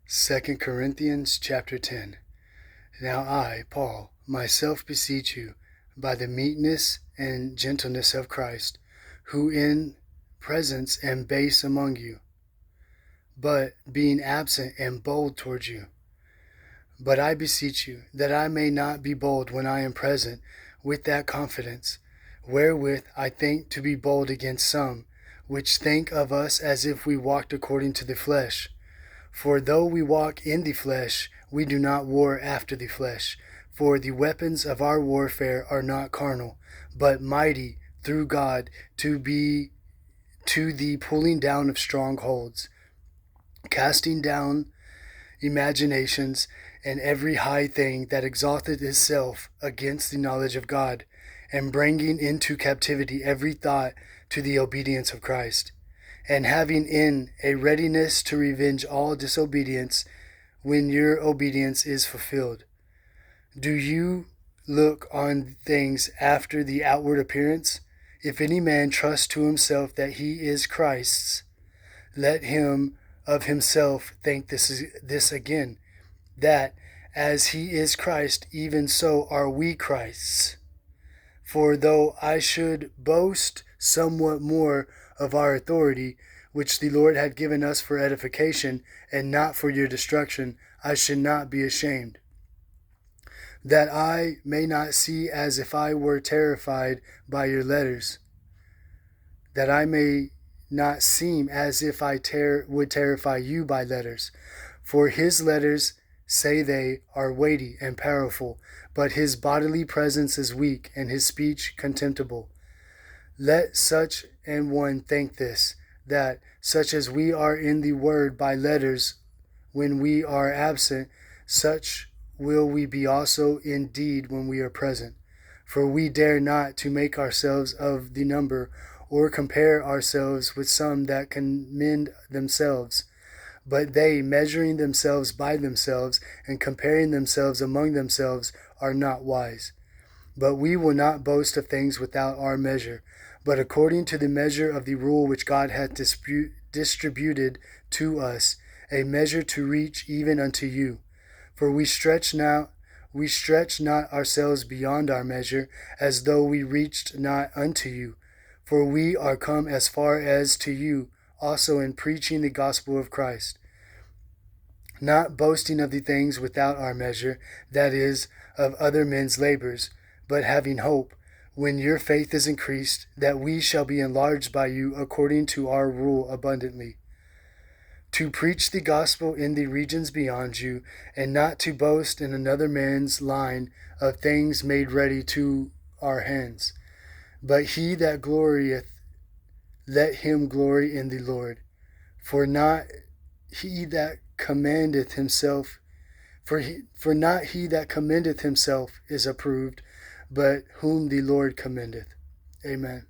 2 Corinthians chapter 10. Now I, Paul, myself beseech you, by the meekness and gentleness of Christ, who in presence am base among you, but being absent am bold towards you. But I beseech you, that I may not be bold when I am present, with that confidence, wherewith I think to be bold against some, which think of us as if we walked according to the flesh. For though we walk in the flesh, we do not war after the flesh. For the weapons of our warfare are not carnal, but mighty through God to the pulling down of strongholds, casting down imaginations and every high thing that exalteth itself against the knowledge of God, and bringing into captivity every thought to the obedience of Christ, and having in a readiness to revenge all disobedience when your obedience is fulfilled. Do you look on things after the outward appearance? If any man trust to himself that he is Christ's, let him of himself think this again, that as he is Christ, even so are we Christ's. For though I should boast somewhat more of our authority, which the Lord had given us for edification, and not for your destruction, I should not be ashamed, that I may not see as if I were terrified by your letters, that I may not seem as if I would terrify you by letters. For his letters, say they, are weighty and powerful, but his bodily presence is weak, and his speech contemptible. Let such an one think this, that such as we are in the word by letters when we are absent, such will we be also in deed when we are present. For we dare not to make ourselves of the number, or compare ourselves with some that commend themselves. But they, measuring themselves by themselves, and comparing themselves among themselves, are not wise. But we will not boast of things without our measure, but according to the measure of the rule which God hath distributed to us, a measure to reach even unto you. For we stretch not ourselves beyond our measure, as though we reached not unto you. For we are come as far as to you also in preaching the gospel of Christ, not boasting of the things without our measure, that is, of other men's labors, but having hope, when your faith is increased, that we shall be enlarged by you according to our rule abundantly, to preach the gospel in the regions beyond you, and not to boast in another man's line of things made ready to our hands. But he that glorieth, let him glory in the Lord. For not he that commendeth himself, for not he that commendeth himself is approved, but whom the Lord commendeth. Amen.